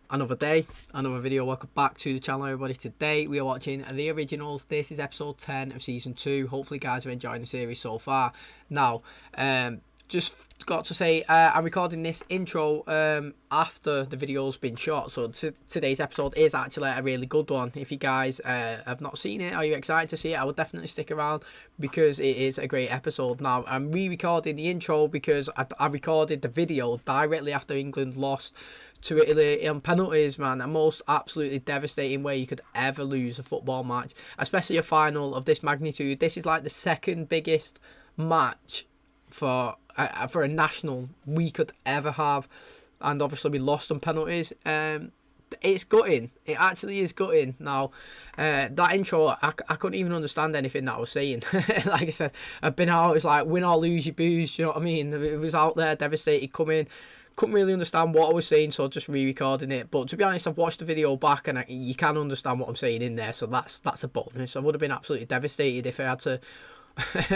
Another day, another video. Welcome back to the channel, everybody. Today we are watching the originals. This is episode 10 of season 2. Hopefully guys are enjoying the series so far. Now, just got to say, I'm recording this intro after the video's been shot, so today's episode is actually a really good one. If you guys have not seen it, are you excited to see it? I would definitely stick around because it is a great episode. Now, I'm re-recording the intro because I recorded the video directly after England lost to Italy on penalties, man. A most absolutely devastating way you could ever lose a football match, especially a final of this magnitude. This is like the second biggest match for a national we could ever have, and obviously we lost on penalties. It's gutting. It actually is gutting. Now, that intro, I couldn't even understand anything that I was saying. Like I said, I've been out. It's like win or lose, you booze. You know what I mean? It was out there, devastated, coming. Couldn't really understand what I was saying, so just re-recording it. But to be honest, I've watched the video back, and you can understand what I'm saying in there. So that's a bonus. I would have been absolutely devastated if I had to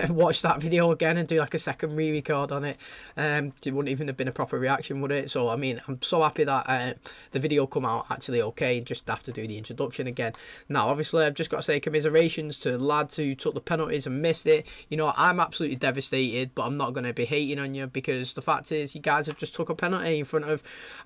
watch that video again and do like a second re-record on it. It wouldn't even have been a proper reaction, would it? So I mean, I'm so happy that the video come out actually okay. Just have to do the introduction again. Now obviously I've just got to say commiserations to the lads who took the penalties and missed it. You know, I'm absolutely devastated, but I'm not going to be hating on you, because the fact is you guys have just took a penalty in front of,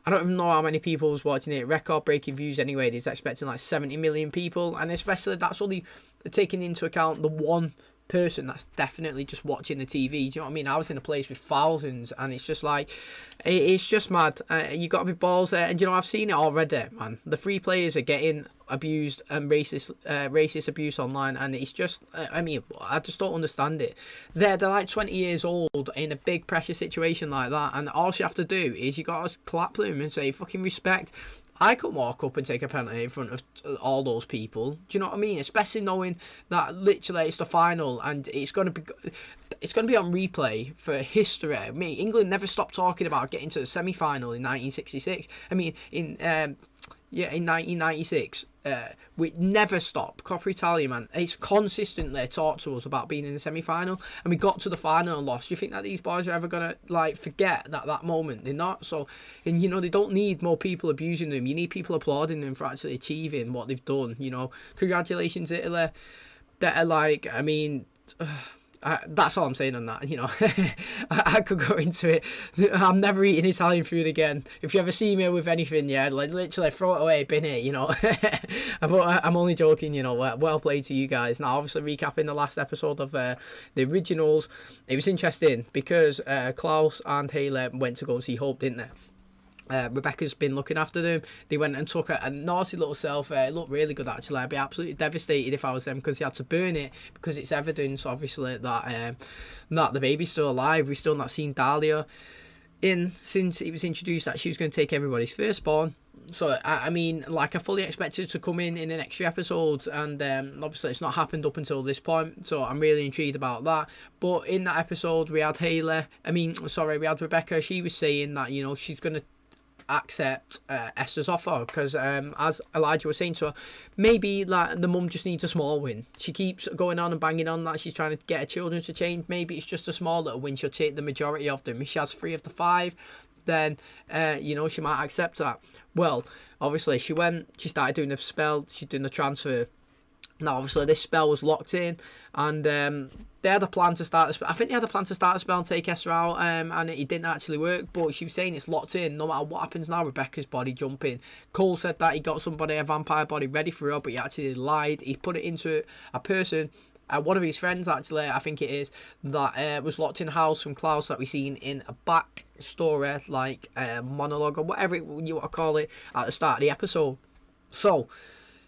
I don't even know how many people was watching it. Record breaking views anyway. He's expecting like 70 million people, and especially that's only taking into account the one person that's definitely just watching the TV. Do you know what I mean? I was in a place with thousands, and it's just like, it's just mad. You got to be balls there, and you know, I've seen it already, man. The free players are getting abused and racist abuse online, and it's just, I mean, I just don't understand it. They're like 20 years old in a big pressure situation like that, and all you have to do is you got to clap them and say fucking respect. I could walk up and take a penalty in front of all those people. Do you know what I mean? Especially knowing that literally it's the final and it's going to be on replay for history. I mean, England never stopped talking about getting to the semi-final in 1966. I mean, in 1996, we never stopped. Coppa Italia, man. It's consistently talked to us about being in the semi-final, and we got to the final and lost. Do you think that these boys are ever gonna like forget that moment? They're not. So, and you know, they don't need more people abusing them. You need people applauding them for actually achieving what they've done. You know, congratulations, Italy. That are like, I mean. That's all I'm saying on that. You know, I could go into it. I'm never eating Italian food again. If you ever see me with anything, yeah, like literally throw it away, bin it, you know. But I'm only joking, you know. Well played to you guys. Now, obviously, recapping the last episode of the originals, it was interesting because Klaus and Haley went to go and see Hope, didn't they? Rebecca's been looking after them. They went and took a naughty little selfie. It looked really good, actually. I'd be absolutely devastated if I was them, because they had to burn it because it's evidence, obviously, that the baby's still alive. We've still not seen Dahlia since it was introduced that she was going to take everybody's firstborn. So I mean, like, I fully expected to come in the next few episodes, and obviously it's not happened up until this point, so I'm really intrigued about that. But in that episode we had we had Rebecca. She was saying that, you know, she's going to accept Esther's offer, because as Elijah was saying to her, maybe like the mum just needs a small win. She keeps going on and banging on that she's trying to get her children to change. Maybe it's just a small little win. She'll take the majority of them. If she has 3 of the 5, then you know, she might accept that. Well, obviously she started doing the spell, she's doing the transfer. Now obviously this spell was locked in, and they had a plan to start the spell. I think they had a plan to start the spell and take Esther out, and it didn't actually work. But she was saying it's locked in. No matter what happens now, Rebecca's body jumping. Cole said that he got a vampire body ready for her, but he actually lied. He put it into a person, one of his friends actually, I think it is, that was locked in the house from Klaus, that we seen in a back story, like monologue or whatever you want to call it, at the start of the episode. So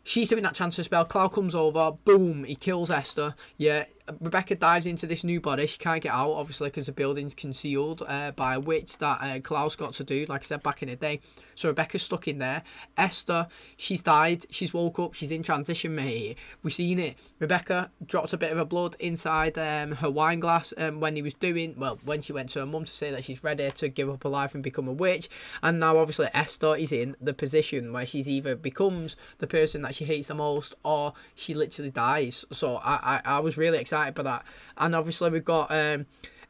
she's doing that transfer spell. Cloud comes over, boom, he kills Esther. Yeah, Rebecca dives into this new body. She can't get out, obviously, because the building's concealed by a witch that Klaus got to do, like I said, back in the day. So Rebecca's stuck in there. Esther, she's died. She's woke up. She's in transition, mate. We've seen it. Rebecca dropped a bit of her blood inside her wine glass when she went to her mum to say that she's ready to give up her life and become a witch. And now, obviously, Esther is in the position where she's either becomes the person that she hates the most, or she literally dies. So I was really excited by that. And obviously we've got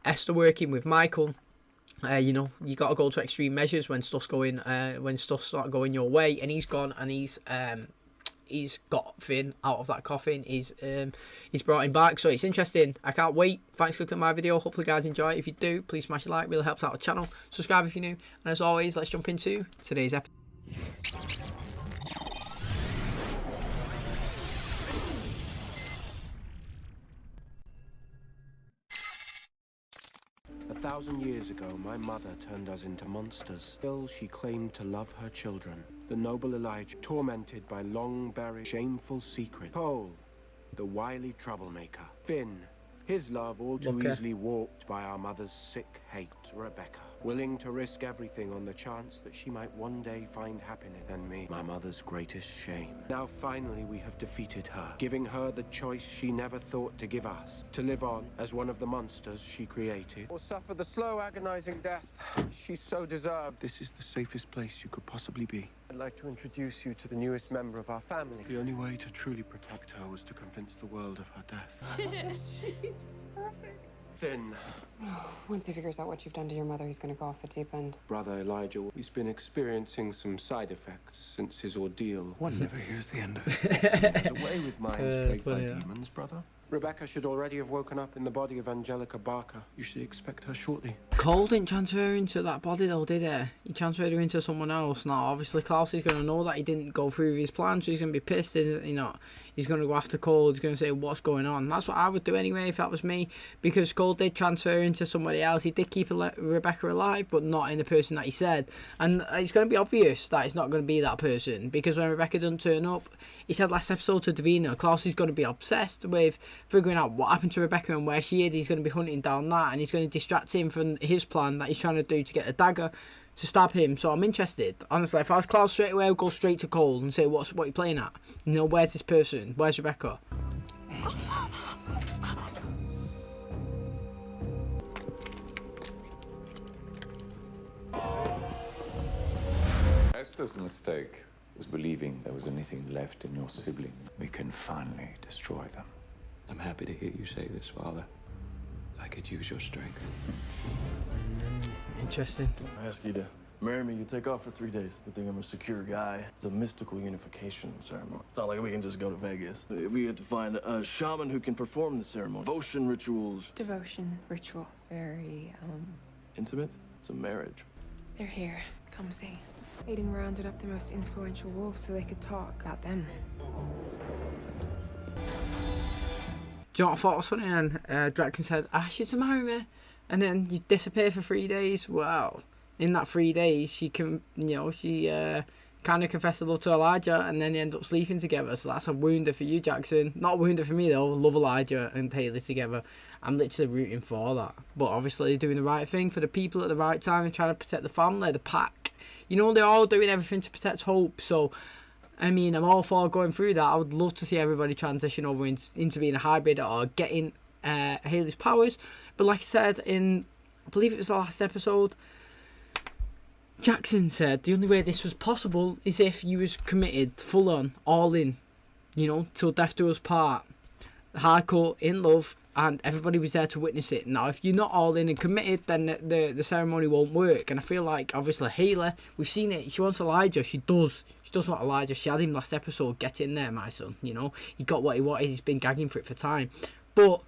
Esther working with Michael You know, you got to go to extreme measures when stuff's not going your way. And he's gone, and he's got Finn out of that coffin. He's brought him back, so it's interesting. I can't wait. Thanks for clicking my video. Hopefully you guys enjoy it. If you do, please smash a like, really helps out the channel. Subscribe if you're new, and as always, let's jump into today's episode. A 1,000 years ago, my mother turned us into monsters. Still, she claimed to love her children. The noble Elijah, tormented by long-buried, shameful secret. Cole, the wily troublemaker. Finn, his love all too easily warped by our mother's sick hate. Rebecca, willing to risk everything on the chance that she might one day find happiness. And me, my mother's greatest shame. Now finally we have defeated her, giving her the choice she never thought to give us. To live on as one of the monsters she created, or suffer the slow, agonizing death she so deserved. This is the safest place you could possibly be. I'd like to introduce you to the newest member of our family. The only way to truly protect her was to convince the world of her death. She's perfect. Finn. Once he figures out what you've done to your mother, he's going to go off the deep end. Brother Elijah, he's been experiencing some side effects since his ordeal. One never hears the end of it. He's away with minds plagued by demons, brother. Rebecca should already have woken up in the body of Angelica Barker. You should expect her shortly. Cole didn't transfer into that body though, did he? He transferred her into someone else. Now, obviously, Klaus is going to know that he didn't go through with his plan, so he's going to be pissed, isn't he? Not. He's going to go after Cole. He's going to say, what's going on? That's what I would do anyway if that was me, because Cole did transfer into somebody else. He did keep Rebecca alive, but not in the person that he said. And it's going to be obvious that it's not going to be that person, because when Rebecca doesn't turn up, he said last episode to Davina, Klaus is going to be obsessed with figuring out what happened to Rebecca and where she is. He's going to be hunting down that, and he's going to distract him from his plan that he's trying to do to get a dagger to stab him. So I'm interested. Honestly, if I was Klaus straight away, I'd go straight to Cole and say, what are you playing at? You know, where's this person? Where's Rebecca? Esther's mistake was believing there was anything left in your sibling. We can finally destroy them. I'm happy to hear you say this, Father. I could use your strength. Interesting. I ask you to marry me, you take off for 3 days. You think I'm a secure guy. It's a mystical unification ceremony. It's not like we can just go to Vegas. We have to find a shaman who can perform the ceremony. Devotion rituals. Devotion rituals. Very, Intimate? It's a marriage. They're here. Come see. Aiden rounded up the most influential wolves so they could talk about them. Do you know what I thought was funny? And Draken said, I asked you to marry me, and then you disappear for 3 days. Well, in that 3 days, she can, she kind of confessed her love to Elijah, and then they end up sleeping together. So that's a wounder for you, Jackson. Not a wounder for me though. Love Elijah and Haley together. I'm literally rooting for that. But obviously, they're doing the right thing for the people at the right time and trying to protect the family, the pack. You know, they're all doing everything to protect Hope. So, I mean, I'm all for going through that. I would love to see everybody transition over into being a hybrid or getting Haley's powers. But like I said in, I believe it was the last episode, Jackson said the only way this was possible is if you was committed, full on, all in, till death do us part. Hardcore, in love, and everybody was there to witness it. Now, if you're not all in and committed, then the ceremony won't work. And I feel like, obviously, Haley, we've seen it. She wants Elijah. She does want Elijah. She had him last episode. Get in there, my son. He got what he wanted. He's been gagging for it for time. But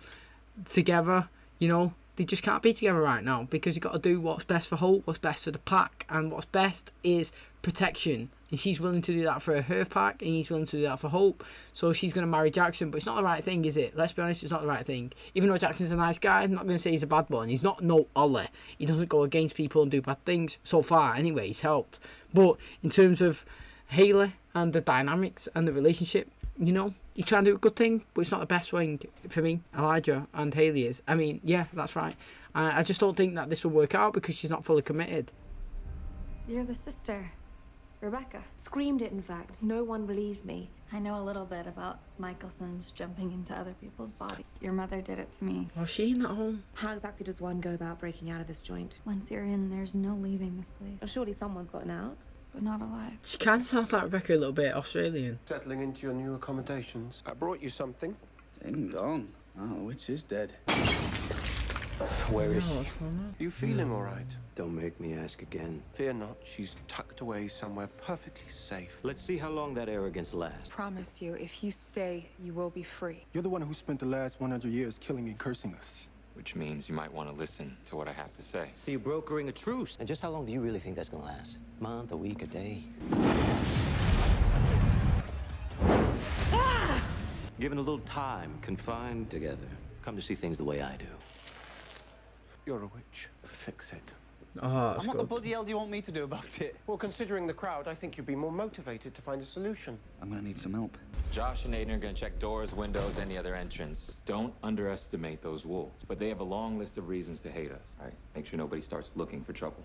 together, they just can't be together right now, because you've got to do what's best for Hope, what's best for the pack, and what's best is protection. And she's willing to do that for her pack, and he's willing to do that for Hope. So she's going to marry Jackson, but it's not the right thing, is it? Let's be honest, it's not the right thing. Even though Jackson's a nice guy, I'm not going to say he's a bad boy. And he's not no Ollie. He doesn't go against people and do bad things. So far, anyway, he's helped. But in terms of Haley and the dynamics and the relationship, he's trying to do a good thing, but it's not the best thing for me. Elijah and Haley is. I mean, yeah, that's right. I just don't think that this will work out because she's not fully committed. You're the sister, Rebecca. Screamed it, in fact. No one believed me. I know a little bit about Michelson's jumping into other people's bodies. Your mother did it to me. Was she in that home? How exactly does one go about breaking out of this joint? Once you're in, there's no leaving this place. Oh, surely someone's gotten out. But not alive. She kind of sounds like Rebecca a little bit Australian. Settling into your new accommodations. I brought you something. Ding dong. Oh, witch is dead. Where is Oh, she? You feeling all right? Don't make me ask again. Fear not, she's tucked away somewhere perfectly safe. Let's see how long that arrogance lasts. Promise you, if you stay, you will be free. You're the one who spent the last 100 years killing and cursing us. Which means you might want to listen to what I have to say. So you're brokering a truce. And just how long do you really think that's gonna last? A month, a week, a day? Given a little time, confined together, come to see things the way I do. You're a witch. Fix it. Oh, that's What the good. bloody hell do you want me to do about it? Well, considering the crowd, I think you'd be more motivated to find a solution. I'm gonna need some help. Josh and Aiden are going to check doors, windows, any other entrance. Don't underestimate those wolves. But they have a long list of reasons to hate us. All right? Make sure nobody starts looking for trouble.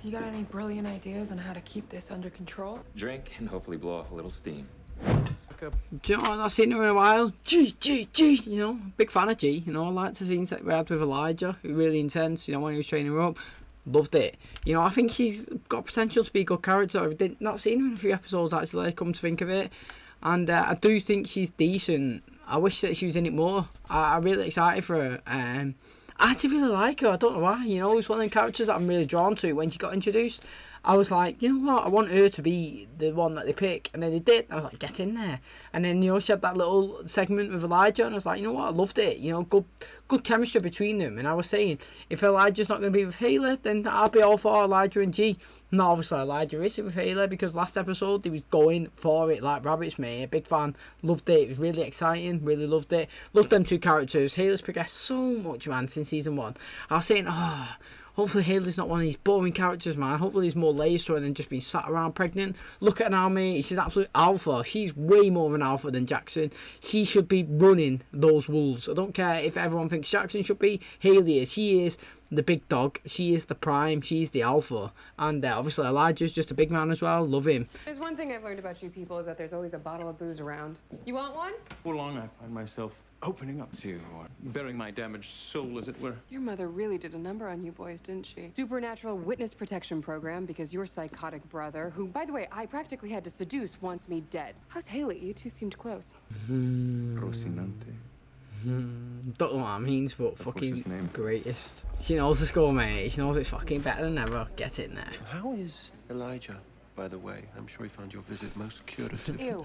You got any brilliant ideas on how to keep this under control? Drink and hopefully blow off a little steam. Do you know what? I've not seen her in a while. G. You know, big fan of G. You know, I liked the scenes that we had with Elijah. Really intense. You know, when he was training her up. Loved it. You know, I think she's got potential to be a good character. I've not seen her in a few episodes, actually, come to think of it. And I do think she's decent. I wish that she was in it more. I'm really excited for her. I actually really like her. I don't know why. You know, it's one of the characters that I'm really drawn to. When she got introduced, I was like, you know what? I want her to be the one that they pick. And then they did. I was like, get in there. And then, you know, she had that little segment with Elijah. And I was like, you know what? I loved it. You know, good chemistry between them. And I was saying, if Elijah's not going to be with Haley, then I'll be all for Elijah and G. Now, obviously, Elijah is with Haley because last episode he was going for it like rabbits, mate. A big fan. Loved it. It was really exciting. Really loved it. Loved them two characters. Haley's progressed so much, man, since season 1. I was saying, hopefully Haley's not one of these boring characters, man. Hopefully there's more layers to her than just being sat around pregnant. Look at her, mate. She's absolute alpha. She's way more of an alpha than Jackson. She should be running those wolves. I don't care if everyone thinks Jackson should be. Haley is. She is the big dog. She is the prime. She's the alpha. And obviously Elijah's just a big man as well. Love him. There's one thing I've learned about you people is that there's always a bottle of booze around. You want one? Before long, I find myself opening up to you, or bearing my damaged soul, as it were. Your mother really did a number on you boys, didn't she? Supernatural witness protection program because your psychotic brother, who, by the way, I practically had to seduce, wants me dead. How's Haley? You two seemed close. Rocinante. Don't know what that means, but fucking greatest. She knows the score, mate. She knows it's fucking better than ever. Get in there. How is Elijah, by the way? I'm sure he found your visit most curative. Ew.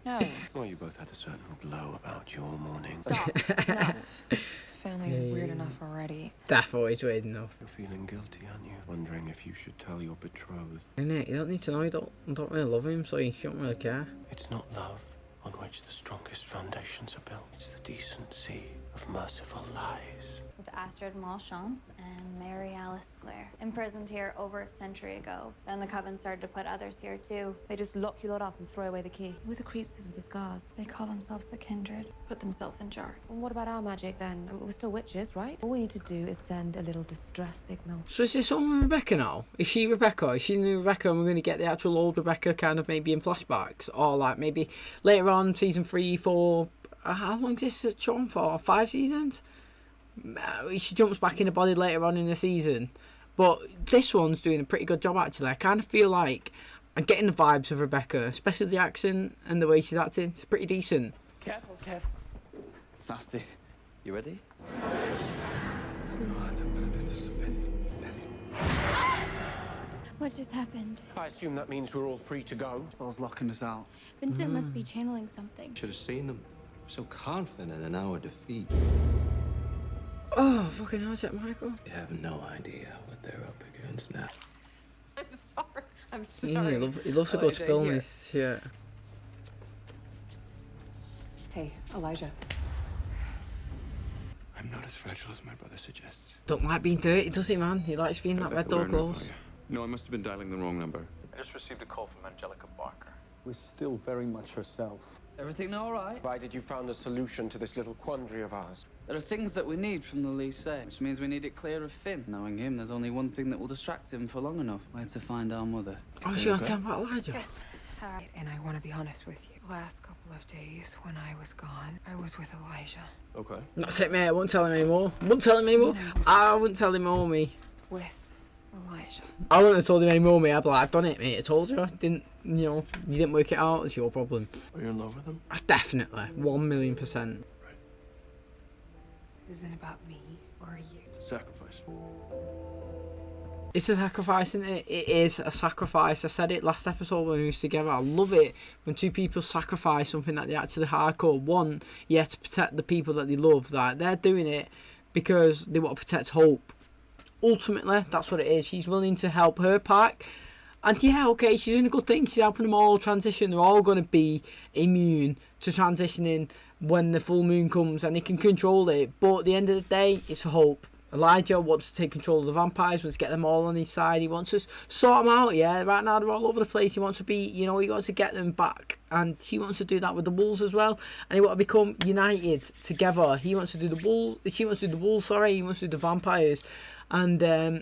No. Well, you both had a certain glow about you all morning. Stop. No. This family's weird enough already. Death always waiting though. You're feeling guilty, aren't you? Wondering if you should tell your betrothed. Innit? You don't need to know. You don't really love him, so you shouldn't really care. It's not love on which the strongest foundations are built. It's the decency of merciful lies. With Astrid Malchance and Mary Alice Clare. Imprisoned here over a century ago. Then the Coven started to put others here too. They just lock you lot up and throw away the key. Who are the creepsters with the scars? They call themselves the Kindred. Put themselves in charge. And what about our magic then? I mean, we're still witches, right? All we need to do is send a little distress signal. So is this on Rebecca now? Is she Rebecca? Is she the new Rebecca and we're going to get the actual old Rebecca kind of maybe in flashbacks? Or like maybe later on, season 3, 4... how long is this show on for? 5 seasons? She jumps back in the body later on in the season. But this one's doing a pretty good job actually. I kind of feel like I'm getting the vibes of Rebecca, especially the accent and the way she's acting. It's pretty decent. Careful, careful. It's nasty. You ready? What just happened? I assume that means we're all free to go. Bell's locking us out. Vincent must be channeling something. Should have seen them. So confident in our defeat. Oh, fucking hell, Jack Michael. You have no idea what they're up against now. I'm sorry. I'm Yeah, sorry. he loves a good Elijah, spill in here. this shit. Hey, Elijah. I'm not as fragile as my brother suggests. Don't like being dirty, does he, man? He likes being that red door closed. No, I must have been dialing the wrong number. I just received a call from Angelica Barker. Was still very much herself. Everything all right? Provided you found a solution to this little quandary of ours. There are things that we need from the Lycée, which means we need it clear of Finn. Knowing him, there's only one thing that will distract him for long enough. Where to find our mother. Oh, she gonna tell him about Elijah? Yes. And I want to be honest with you. The last couple of days when I was gone, I was with Elijah. Okay. That's it, mate. I won't tell him anymore. Won't tell him anymore. I wouldn't tell him more, me. With Elijah. I wouldn't have told him anymore, mate. I'd be like, I've done it, mate. I told you. I didn't, you know, you didn't work it out. It's your problem. Are you in love with him? Definitely. 1,000,000%. Is it about me or you? It's a sacrifice. It's a sacrifice, isn't it? It is a sacrifice. I said it last episode when we was together. I love it when two people sacrifice something that they actually hardcore want, yeah, to protect the people that they love. That they're doing it because they want to protect Hope. Ultimately, that's what it is. She's willing to help her pack. And yeah, okay, she's doing a good thing. She's helping them all transition. They're all going to be immune to transitioning when the full moon comes and they can control it. But at the end of the day, it's for Hope. Elijah wants to take control of the vampires, wants to get them all on his side. He wants to sort them out, yeah. Right now they're all over the place. He wants to be, he wants to get them back. And she wants to do that with the wolves as well. And he wants to become united together. He wants to do the wolves, she wants to do the wolves, he wants to do the vampires. And, they're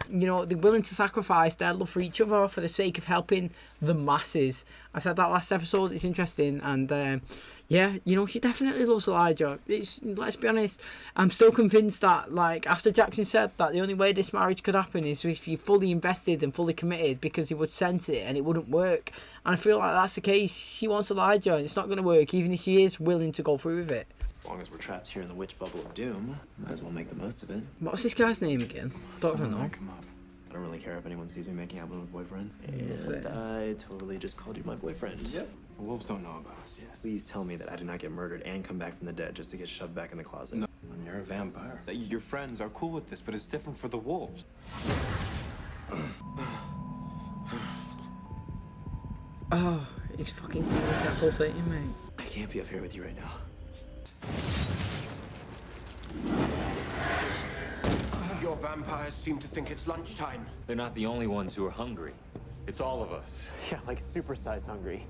willing to sacrifice their love for each other for the sake of helping the masses. I said that last episode. It's interesting. And, she definitely loves Elijah. Let's be honest. I'm still convinced that, after Jackson said that the only way this marriage could happen is if you're fully invested and fully committed, because he would sense it and it wouldn't work. And I feel like that's the case. She wants Elijah and it's not going to work, even if she is willing to go through with it. As long as we're trapped here in the witch bubble of doom, might as well make the most of it. What's this guy's name again? Don't even know. I don't really care if anyone sees me making out with my boyfriend. And I totally just called you my boyfriend. Yep. The wolves don't know about us yet. Please tell me that I did not get murdered and come back from the dead just to get shoved back in the closet. No. You're a vampire. Your friends are cool with this, but it's different for the wolves. Oh, he's fucking serious. That pulsating, mate. I can't be up here with you right now. Your vampires seem to think it's lunchtime. They're not the only ones who are hungry. It's all of us. Yeah, like supersize hungry.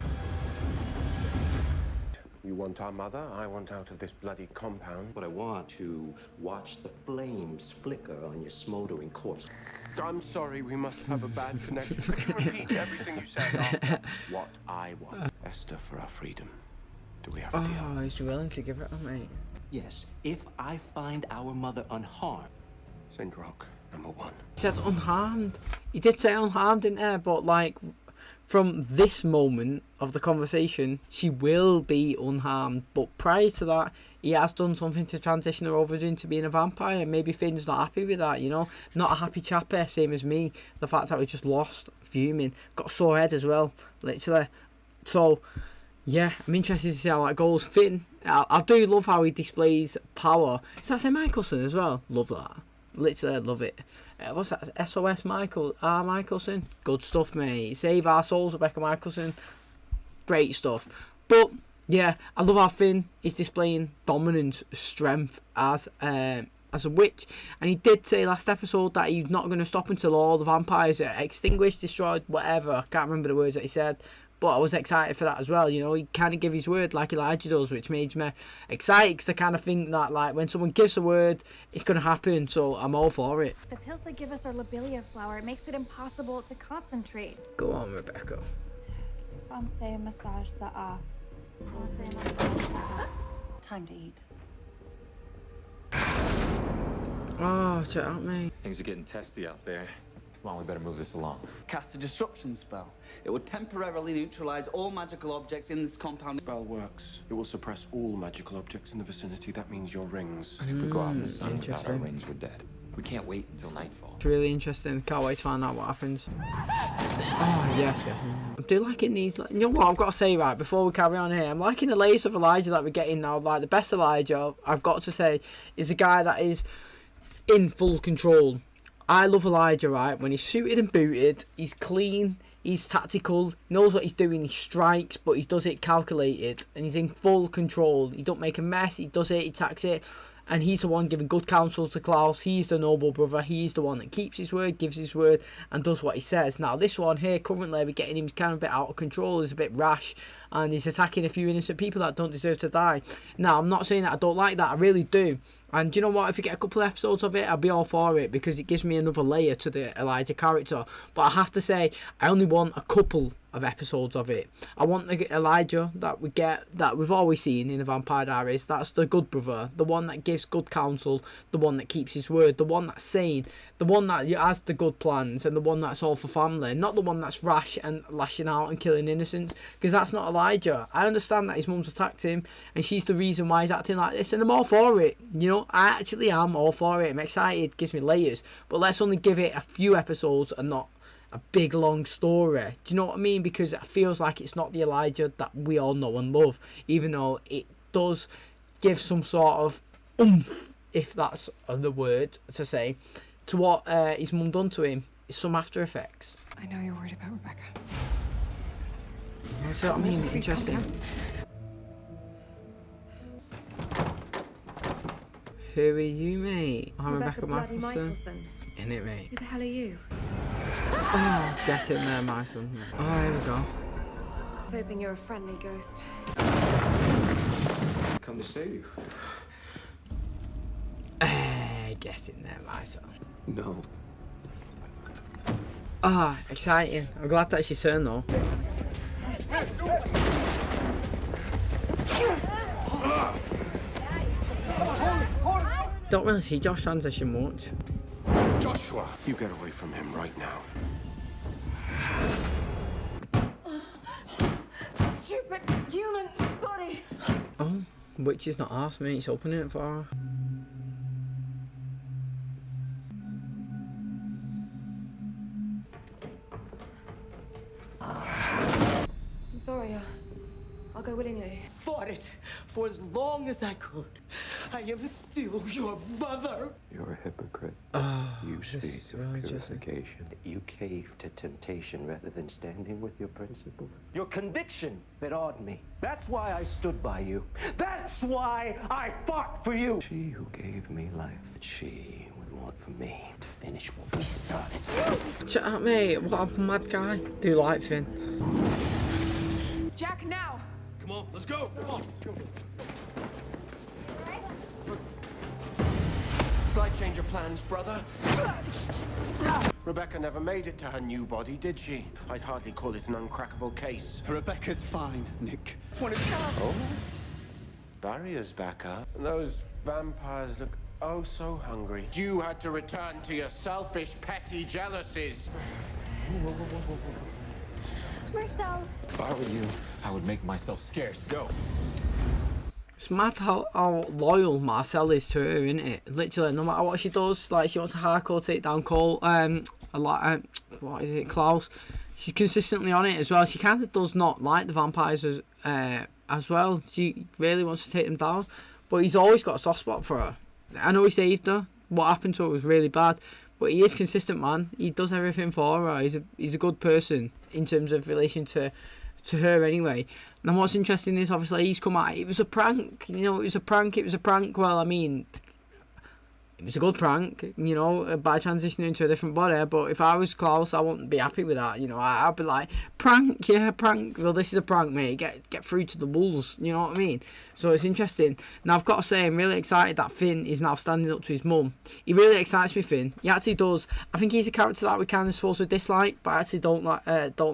You want our mother? I want out of this bloody compound. But I want to watch the flames flicker on your smoldering corpse. I'm sorry, we must have a bad connection. Could you repeat everything you said after? What I want. Esther, for our freedom. Do we have a deal? Oh, he's willing to give it up, mate. Yes, if I find our mother unharmed. Saint Rock, number 1. He said unharmed. He did say unharmed, didn't he? But, from this moment of the conversation, she will be unharmed. But prior to that, he has done something to transition her over into being a vampire. And maybe Finn's not happy with that, Not a happy chapper, same as me. The fact that we just lost, fuming. Got a sore head as well, literally. So, yeah, I'm interested to see how that goes. Finn, I do love how he displays power. Is that St. Michelson as well? Love that. Literally, love it. What's that? SOS Michelson? Good stuff, mate. Save our souls, Rebecca Michelson. Great stuff. But, yeah, I love how Finn is displaying dominance, strength as a witch. And he did say last episode that he's not going to stop until all the vampires are extinguished, destroyed, whatever. I can't remember the words that he said. But I was excited for that as well, He kind of gave his word like Elijah does, which made me excited because I kind of think that, when someone gives a word, it's going to happen. So I'm all for it. The pills they give us are lobelia flower. It makes it impossible to concentrate. Go on, Rebecca. Pensée massage sa'a. Pensée massage sa'a. Time to eat. Oh, check out, mate. Things are getting testy out there. Come on, we better move this along. Cast a disruption spell. It will temporarily neutralize all magical objects in this compound. Spell works. It will suppress all magical objects in the vicinity. That means your rings. And if we go out in the sun without our rings, we're dead. We can't wait until nightfall. It's really interesting. Can't wait to find out what happens. Oh, yes, guys. I'm do liking these. You know what I've got to say, right, before we carry on here? I'm liking the layers of Elijah that we're getting now. The best Elijah, I've got to say, is the guy that is in full control. I love Elijah, right? When he's suited and booted, he's clean, he's tactical, knows what he's doing, he strikes, but he does it calculated, and he's in full control. He don't make a mess, he does it, he attacks it, and he's the one giving good counsel to Klaus. He's the noble brother, he's the one that keeps his word, gives his word, and does what he says. Now, this one here, currently, we're getting him kind of a bit out of control, he's a bit rash, and he's attacking a few innocent people that don't deserve to die. Now, I'm not saying that I don't like that, I really do. And do you know what? If you get a couple of episodes of it, I'll be all for it because it gives me another layer to the Elijah character. But I have to say, I only want a couple of episodes of it. I want the Elijah that we get, that we've always seen in the Vampire Diaries. That's the good brother, the one that gives good counsel, the one that keeps his word, the one that's sane, the one that has the good plans, and the one that's all for family, not the one that's rash and lashing out and killing innocents, because that's not Elijah. I understand that his mum's attacked him and she's the reason why he's acting like this, and I'm all for it. You know, I actually am all for it. I'm excited, it gives me layers, but let's only give it a few episodes and not a big long story. Do you know what I mean? Because it feels like it's not the Elijah that we all know and love, even though it does give some sort of oomph, if that's the word to say, to what his mum done to him. Some after effects. I know you're worried about Rebecca. That's what I mean. Interesting. Who are you, mate? I'm Rebecca Michelson. In it, mate. Who the hell are you? Oh, get in there, my son. Oh, here we go. I was hoping you're a friendly ghost. Come to see you. Get in there, my son. No. Ah, exciting. I'm glad that's your turn, though. Don't really see Josh transition much. Joshua, you get away from him right now. Stupid human body! Oh, which is not asked me, it's opening it for her. I'm sorry, I'll go willingly. Fought it for as long as I could. I am still your mother. You're a hypocrite. You speak of purification. You caved to temptation rather than standing with your principles. Your conviction that awed me. That's why I stood by you. That's why I fought for you. She who gave me life, she would want for me to finish what we started. Shut up, mate. What a mad guy. Do like Finn. Jack, now! Come on, let's go. Come on. Let's go. Slight change of plans, brother. Rebecca never made it to her new body, did she? I'd hardly call it an uncrackable case. Rebecca's fine, Nick. Oh? Barrier's back up. And those vampires look oh so hungry. You had to return to your selfish, petty jealousies. Marcel. If I were you, I would make myself scarce. Go. It's mad how loyal Marcel is to her, isn't it? Literally, no matter what she does, like she wants a hardcore takedown call, what is it, Klaus? She's consistently on it as well. She kind of does not like the vampires as well. She really wants to take them down, but he's always got a soft spot for her. I know he saved her. What happened to her was really bad, but he is consistent, man. He does everything for her. He's a good person in terms of relation to her anyway. And what's interesting is obviously he's come out, it was a prank, you know, it was a prank. Well, I mean, it was a good prank, you know, by transitioning to a different body. But if I was Klaus, I wouldn't be happy with that, you know. I'd be like, prank, yeah, prank. Well, this is a prank, mate. Get through to the wolves, you know what I mean? So it's interesting. Now, I've got to say, I'm really excited that Finn is now standing up to his mum. He really excites me, Finn. He actually does. I think he's a character that we kind of supposed to dislike, but I actually don't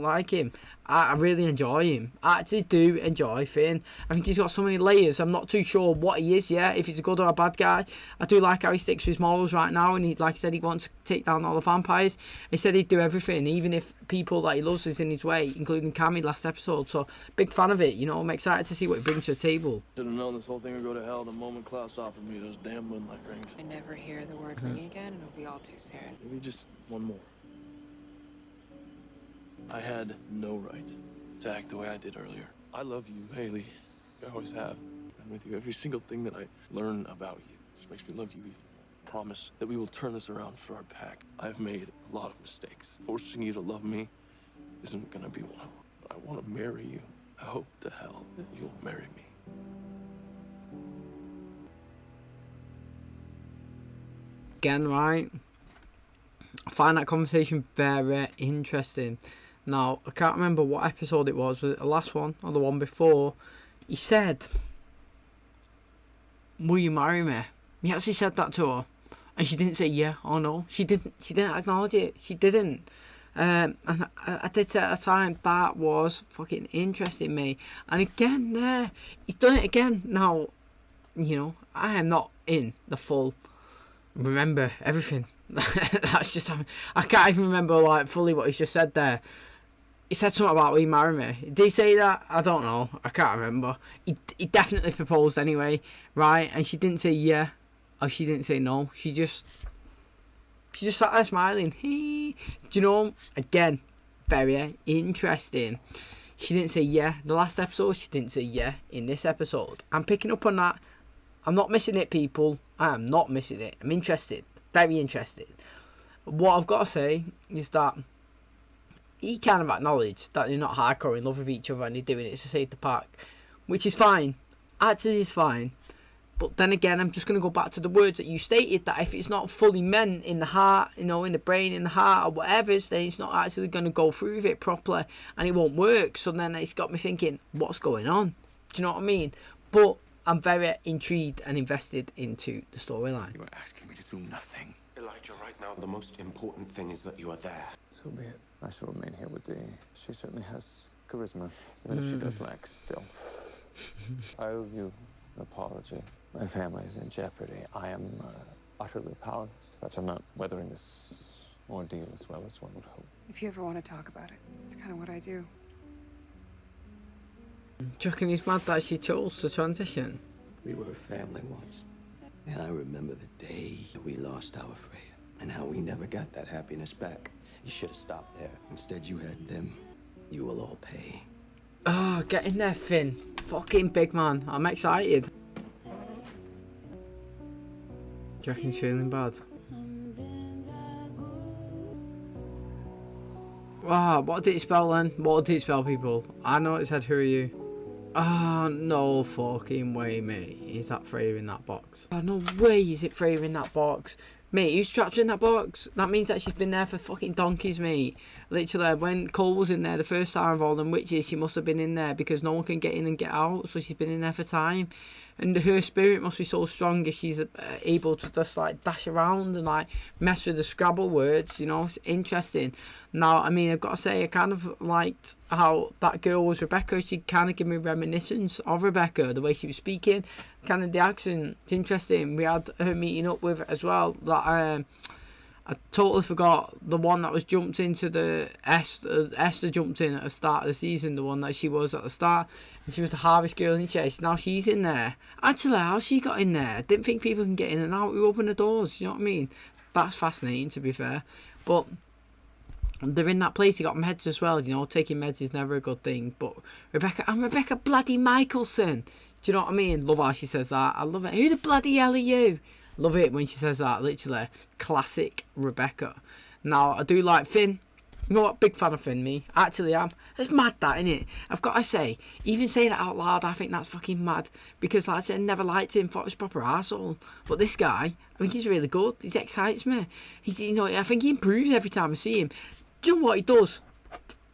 like him. I really enjoy him. I actually do enjoy Finn. I think he's got so many layers. I'm not too sure what he is yet, if he's a good or a bad guy. I do like how he sticks to his morals right now, and he, like I said, he wants to take down all the vampires. He said he'd do everything, even if people that he loves is in his way, including Cammy last episode. So, big fan of it, you know. I'm excited to see what he brings to the table. Should have known this whole thing would go to hell the moment Klaus offered me those damn moonlight rings. I never hear the word ring again, and it'll be all too soon. Maybe just one more. I had no right to act the way I did earlier. I love you, Haley. I always have. I'm with you. Every single thing that I learn about you just makes me love you even more. Promise that we will turn this around for our pack. I've made a lot of mistakes. Forcing you to love me isn't gonna be one of them. I want to marry you. I hope to hell that you'll marry me. Again, right? I find that conversation very interesting. Now, I can't remember what episode it was it the last one or the one before? He said, will you marry me? He actually said that to her. And she didn't say yeah or no. She didn't acknowledge it. She didn't. And I did say at the time, that was fucking interesting, mate. And again, there, he's done it again. Now, you know, I am not in the full remember everything. That's just, I can't even remember like fully what he's just said there. He said something about, will you marry me? Did he say that? I don't know. I can't remember. He definitely proposed anyway, right? And she didn't say yeah, or she didn't say no. She just sat there smiling. Hey. Do you know? Again, very interesting. She didn't say yeah. The last episode, she didn't say yeah. In this episode, I'm picking up on that. I'm not missing it, people. I am not missing it. I'm interested. Very interested. What I've got to say is that he kind of acknowledged that they're not hardcore in love with each other and they're doing it to save the pack, which is fine. Actually, is fine. But then again, I'm just going to go back to the words that you stated, that if it's not fully meant in the heart, you know, in the brain, in the heart, or whatever, then it's not actually going to go through with it properly and it won't work. So then it's got me thinking, what's going on? Do you know what I mean? But I'm very intrigued and invested into the storyline. You are asking me to do nothing. Elijah, right now, the most important thing is that you are there. So be it. I shall remain here with Dee. She certainly has charisma, even if she does lack stealth. I owe you an apology. My family is in jeopardy. I am utterly powerless. Perhaps I'm not weathering this ordeal as well as one would hope. If you ever want to talk about it, it's kind of what I do. Do you reckon he's mad that she chose to transition? We were a family once. And I remember the day we lost our Freya. And how we never got that happiness back. You should have stopped there. Instead, you had them. You will all pay. Oh, get in there, Finn. Fucking big man. I'm excited. Do you reckon he's feeling bad? Wow, what did it spell then? What did it spell, people? I know it said, who are you? Oh, no fucking way, mate. Is that Freya in that box? Oh, no way is it Freya in that box. Mate, who's trapped her in that box? That means that she's been there for fucking donkeys, mate. Literally, when Cole was in there the first time of all them witches, she must have been in there because no one can get in and get out. So she's been in there for time. And her spirit must be so strong if she's able to just like dash around and like mess with the Scrabble words, you know. It's interesting. Now, I mean, I've got to say, I kind of liked how that girl was Rebecca. She kind of gave me reminiscence of Rebecca, the way she was speaking, kind of the accent. It's interesting. We had her meeting up with as well. That I totally forgot the one that was jumped into the Esther jumped in at the start of the season, the one that she was at the start, and she was the harvest girl in Chase. Now she's in there. Actually, how she got in there? I didn't think people can get in and out. We open the doors. You know what I mean? That's fascinating, to be fair. But they're in that place. They got meds as well. You know, taking meds is never a good thing. But Rebecca bloody Michelson. Do you know what I mean? Love how she says that. I love it. Who the bloody hell are you? Love it when she says that, literally. Classic Rebecca. Now, I do like Finn. You know what? Big fan of Finn, me. Actually am. It's mad, that, innit? I've got to say, even saying it out loud, I think that's fucking mad. Because, like I said, I never liked him, thought he was a proper arsehole. But this guy, I think he's really good. He excites me. You know, I think he improves every time I see him. Do you know what he does?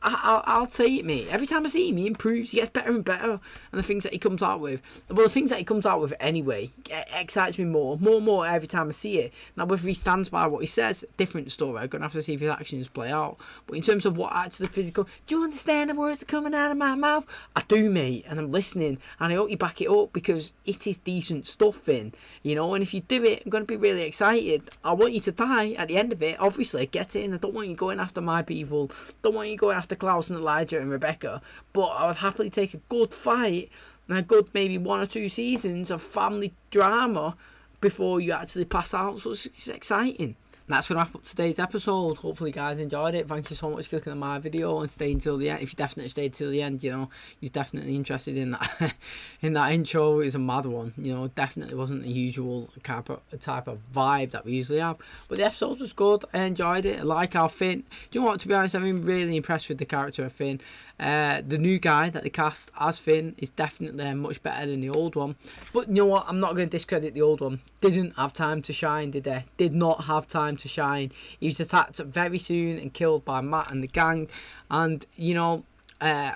I'll say it, mate. Every time I see him, he improves. He gets better and better. And the things that he comes out with, well, the things that he comes out with anyway, excites me more and more every time I see it. Now, whether he stands by what he says, different story. I'm going to have to see if his actions play out. But in terms of what actually physical, do you understand the words that are coming out of my mouth? I do, mate. And I'm listening. And I hope you back it up because it is decent stuff, Finn. You know, and if you do it, I'm going to be really excited. I want you to die at the end of it. Obviously, get in. I don't want you going after my people. Don't want you going after Klaus and Elijah and Rebecca, but I would happily take a good fight and a good maybe 1 or 2 seasons of family drama before you actually pass out. So it's exciting. And that's going to wrap up today's episode. Hopefully you guys enjoyed it. Thank you so much for looking at my video and staying till the end. If you definitely stayed till the end, you know, you're definitely interested in that in that intro. It was a mad one, you know. Definitely wasn't the usual type of vibe that we usually have, but the episode was good. I enjoyed it. I like how Finn, do you know what, to be honest, I've been really impressed with the character of Finn. The new guy that they cast as Finn is definitely much better than the old one. But you know what? I'm not going to discredit the old one. Didn't have time to shine, did they? Did not have time to shine. He was attacked very soon and killed by Matt and the gang. And, you know,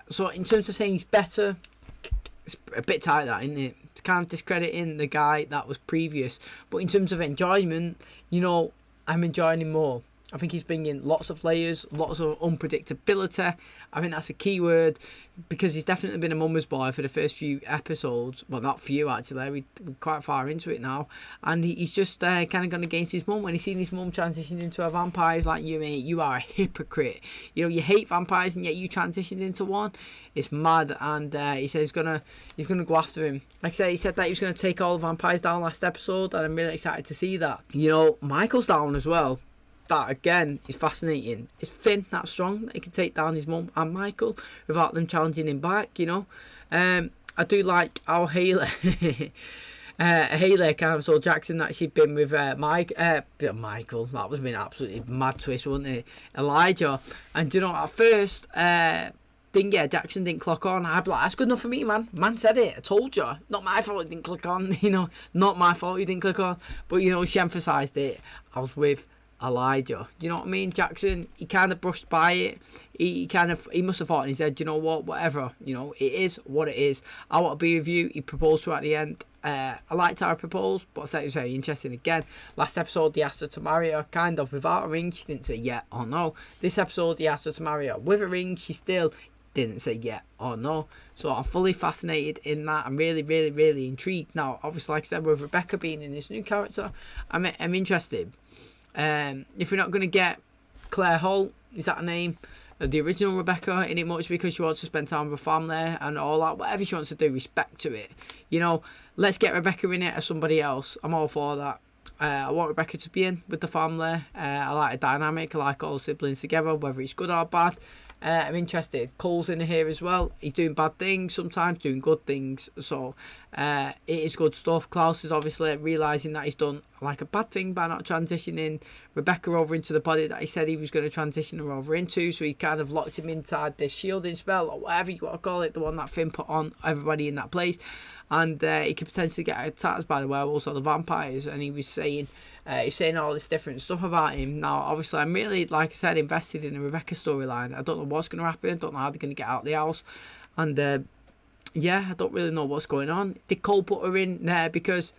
so in terms of saying he's better, it's a bit tight, that, isn't it? It's kind of discrediting the guy that was previous. But in terms of enjoyment, you know, I'm enjoying him more. I think he's bringing lots of layers, lots of unpredictability. I think that's a key word, because he's definitely been a mama's boy for the first few episodes. Well, not few, actually. We're quite far into it now. And he's just kind of gone against his mum. When he's seen his mum transition into a vampire, he's like, you mate, you are a hypocrite. You know, you hate vampires and yet you transitioned into one. It's mad. And he said he's gonna go after him. Like I said, he said that he was going to take all the vampires down last episode, and I'm really excited to see that. You know, Michael's down as well. That again is fascinating. Is Finn that strong that he can take down his mum and Michael without them challenging him back? You know, I do like how Haley, Haley kind of saw Jackson that she'd been with Michael. That was an absolutely mad twist, wasn't it? Elijah, and you know, at first, Jackson didn't clock on. I'd be like, that's good enough for me, man. Man said it. I told you. Not my fault he didn't click on. You know, not my fault he didn't click on. But you know, she emphasised it. I was with Elijah. Do you know what I mean? Jackson, he kind of brushed by it. He must have thought in his head, you know what, whatever, you know, it is what it is. I want to be with you. He proposed to her at the end. I liked how he proposed, but I thought it was very interesting. Again, last episode he asked her to marry her kind of without a ring. She didn't say yeah or no. This episode he asked her to marry her with a ring. She still didn't say yeah or no. So I'm fully fascinated in that. I'm really, really, really intrigued. Now, obviously, like I said, with Rebecca being in this new character, I'm interested. If we're not going to get Claire Holt, is that her name? The original Rebecca in it much, because she wants to spend time with her family and all that. Whatever she wants to do, respect to it. You know, let's get Rebecca in it as somebody else. I'm all for that. I want Rebecca to be in with the family. I like the dynamic. I like all the siblings together, whether it's good or bad. I'm interested. Cole's in here as well. He's doing bad things, sometimes doing good things. So it is good stuff. Klaus is obviously realising that he's done like a bad thing by not transitioning Rebecca over into the body that he said he was going to transition her over into. So he kind of locked him inside this shielding spell, or whatever you want to call it, the one that Finn put on everybody in that place. And he could potentially get attacked by the werewolves or the vampires. And he was saying all this different stuff about him. Now, obviously, I'm really, like I said, invested in the Rebecca storyline. I don't know what's going to happen. I don't know how they're going to get out of the house. And, yeah, I don't really know what's going on. Did Cole put her in there because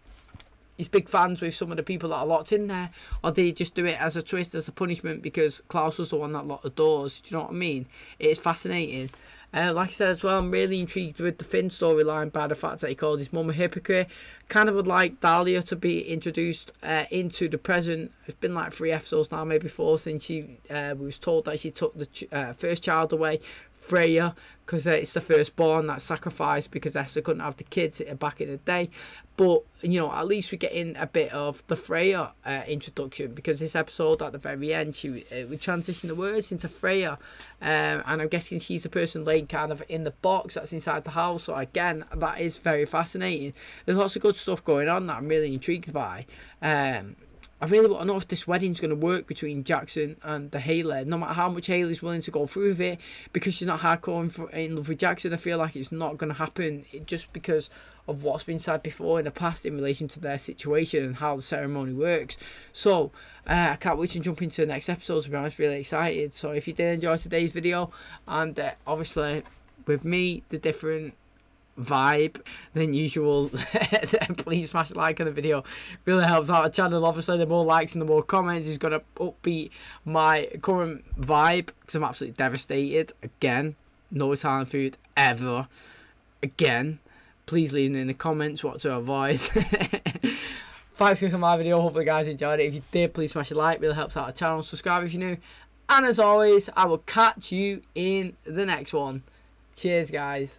he's big fans with some of the people that are locked in there? Or did he just do it as a twist, as a punishment, because Klaus was the one that locked the doors? Do you know what I mean? It is fascinating. Like I said as well, I'm really intrigued with the Finn storyline by the fact that he called his mum a hypocrite. Kind of would like Dahlia to be introduced into the present. It's been like 3 episodes now, maybe 4, since she was told that she took the first child away, FREYA, because it's the firstborn that's sacrificed because Esther couldn't have the kids back in the day. But, you know, at least we're getting a bit of the FREYA introduction, because this episode at the very end, we transition the words into FREYA. And I'm guessing she's the person laying kind of in the box that's inside the house. So, again, that is very fascinating. There's lots of good stuff going on that I'm really intrigued by. I really want to know if this wedding's going to work between Jackson and the Haley. No matter how much Haley's willing to go through with it, because she's not hardcore in love with Jackson, I feel like it's not going to happen, just because of what's been said before in the past in relation to their situation and how the ceremony works. So, I can't wait to jump into the next episode, to be honest. Really excited. So, if you did enjoy today's video, and obviously with me, the different vibe than usual, please smash a like on the video. Really helps out the channel. Obviously, the more likes and the more comments is going to upbeat my current vibe, because I'm absolutely devastated. Again, no Italian food ever again. Please leave in the comments what to avoid. Thanks for clicking my video. Hopefully you guys enjoyed it. If you did, please smash a like. Really helps out the channel. Subscribe if you're new, and as always, I will catch you in the next one. Cheers, guys.